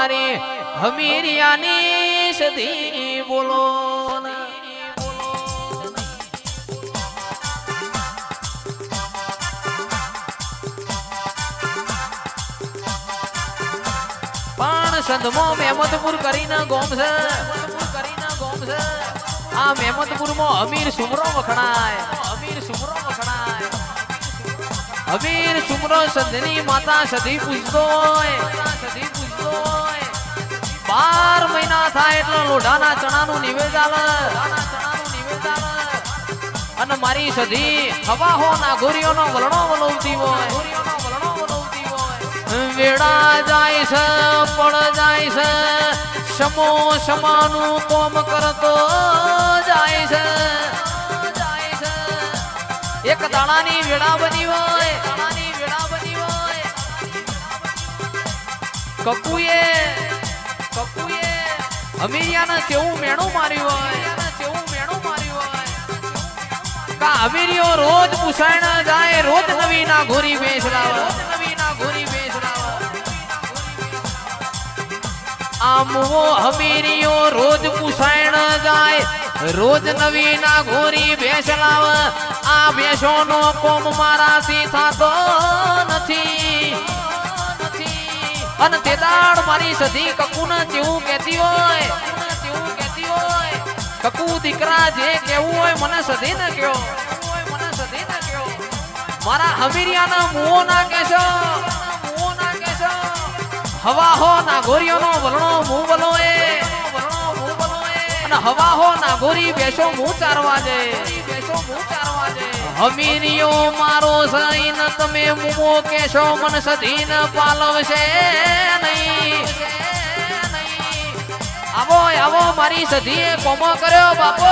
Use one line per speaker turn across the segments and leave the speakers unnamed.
મારી હમીરિયાની સધી બોલો પણ સંધમો મહેમદપુર કરીને ગોમ છે આ મહેમદપુર માં અમીર સુમરો વખણાય અમીર સુમરો સંધની માતા સધી પૂજતો 12 મહિના થાય એટલે લોઢાના ચણાનું નિવેદ આલે અને મારી સધી હવાહો નાગોરીઓનો વલણો વલોવતી હોય વેડા જાય છે પડ જાય છે સમો સમાનું કોમ કરતો જાય છે એક દાણાની વેડા બની હોય કકુએ અમીરિયાને કેવું મેણું માર્યું હોય કા અમીરિયો રોજ પૂછાણ જાય રોજ નવી ના ઘોરી બેસલાવે આમવો હમીરિયો રોજ પૂછાણ જાય રોજ નવી ના ઘોરી બેસલાવે આ બેસોનો કોમ મારાથી થતો નથી અને તે દાડ મારી સધી કકુને જેવું કહેતી હોય કકુ દીકરા જે કેવું હોય મને સધી ને કયો મારા હમીરિયાના મુઓ ના કહેશો હવાહો નાગોરીઓનો વલણો મું વલો એ અને હવાહો નાગોરી બેસો મું ચારવા દે હમીરિયો મારો સહીન તમે મુમો કેશો મન સધીન પાલવશે નહીં આવો મારી સધીએ કોમો કર્યો બાપો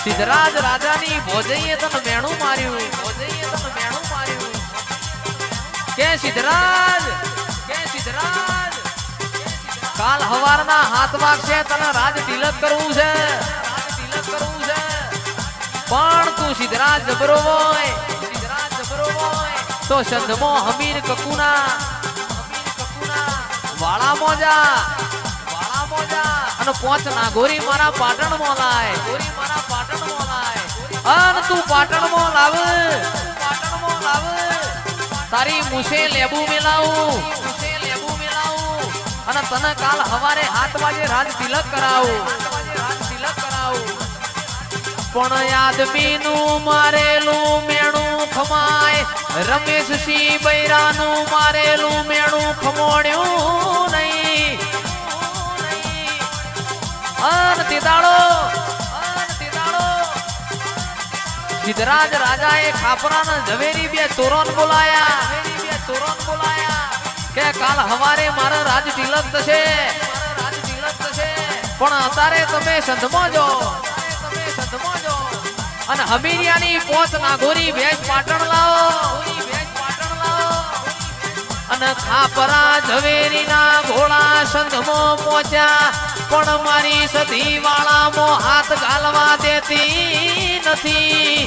સિદ્ધરાજ રાજાની ભોજઈએ તને મેણું માર્યું કે સિદ્ધરાજ કાલ હવારના હાથ વાગશે તને રાજ તિલક કરવું છે પણ તું સિદ્ધરાજ જબરો હોય તો સંધમો હમીર કકુના વાળા મોજા અને 5 નાગોરી મારા પાટણ માં લાય અન તું પાટણ માં લાવ તારી મુસે લેબુ મિલાવું અને તને કાલ હવારે 7 વાગે રાજ તિલક કરાવું પણ આદમીનું મારેલું મેણું ખમાય રમેશસિંહ બૈરાનું મારેલું મેણું ખમોડ્યું નહીં અન તેદાળો સિદ્ધરાજ રાજાએ ખાપરાના ઝવેરી 2 તોરણ બોલાયા કે કાલ હવારે મારા રાજ તિલક થશે પણ અત્યારે તમે સંધમાં જો અને હમીરિયાની 5 નાગોરી ભેંસ પાટણ લાવો અને ખાપરા ઝવેરીના ઘોડા સંધમાં પહોંચ્યા પણ મારી સધી વાળામાં હાથ ગાલવા દેતી નથી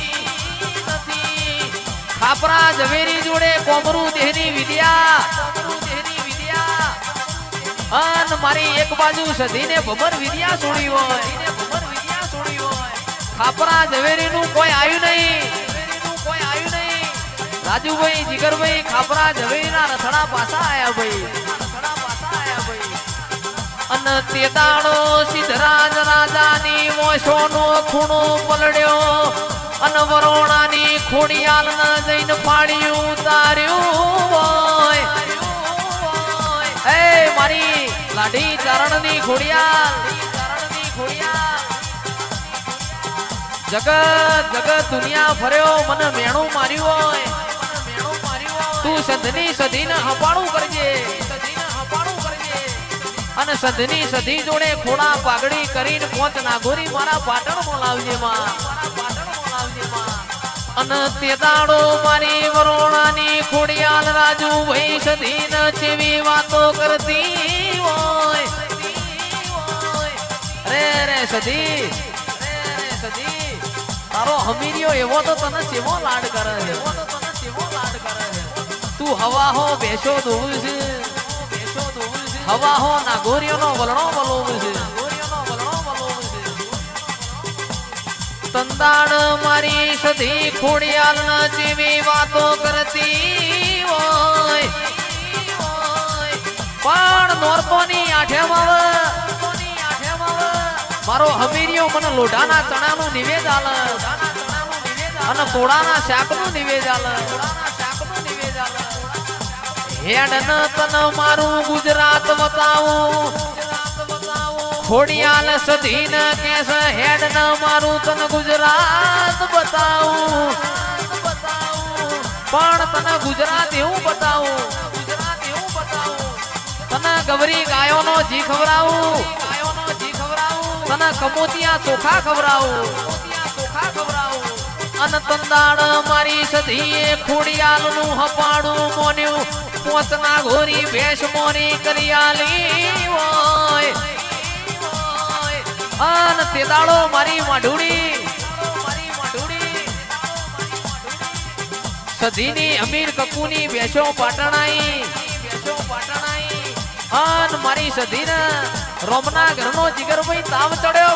ખાપરા ઝવેરી જોડે કોમરું દેહની વિદ્યા અન મારી એક બાજુ સધીને ભમર વિદ્યા છોડી હોય ખાપરા ઝવેરીનું કોઈ આવ્યું નહીં રાજુભાઈ જીગરભાઈ ખાપરા ઝવેરીના રથડા પાછા આયા ભાઈ અન તે દાડો સિદ્ધરાજ રાજાની મોશોનો ખૂણો પલડ્યો અન વરોણાની ખોડિયાલ ન જઈને પાડ્યું ઉતાર્યું હોય એ મારી લાડી ચારણની ખોડિયાલ જગત દુનિયા ફર્યો મને મેણું માર્યું હોય તું સંધની સધીને હપાણું કરજે અને સંધની સધી જોડે ખોડા પાઘડી કરીને પોચ નાગોરી મારા પાટણમાં લાવજે માં અને તે દાડો મારી વરોણાની ખોડિયાલ રાજુ ભાઈ સધીને જેવી વાતો કરતી હોય રે સધી તારો હમીરિયો એવો તો તને સેવો લાડ કરે છે તું હવા હો બેસો દોવું છે હવા હો નાગોરીઓનો વલણો વલોવું છે તંદાણ મારી સધી ખોડિયાલ ન જેવી વાતો કરતી હોય પણ નોરતોની આઠેમાં મારો હમીરિયો મને લોઢાના ચણાનું નિવેદ આલે અને તોડાના શાકનું નિવેદ આલે હેડ ન તન મારું ગુજરાત બતાવું ખોડિયાલ સધીન કેસ હેડ ન મારું તન ગુજરાત બતાવું પણ તને ગુજરાત એવું બતાવું તને ગવરી ગાયોનો જી ખવરાવું તને કમોતિયા ચોખા ખવરાવું અને તંદાળ મારી સધીએ ખોડિયાલનું હપાડું મોન્યું પોચના ઘોરી ભેંસ મોરી કરિયાલી હોય અન તે દાડો મારી માઢુડી સધીની અમીર કકુની ભેંસો પાટણાઈ અન મારી સધીને રોમના ઘરનો જીગરભાઈ તાવ ચડ્યો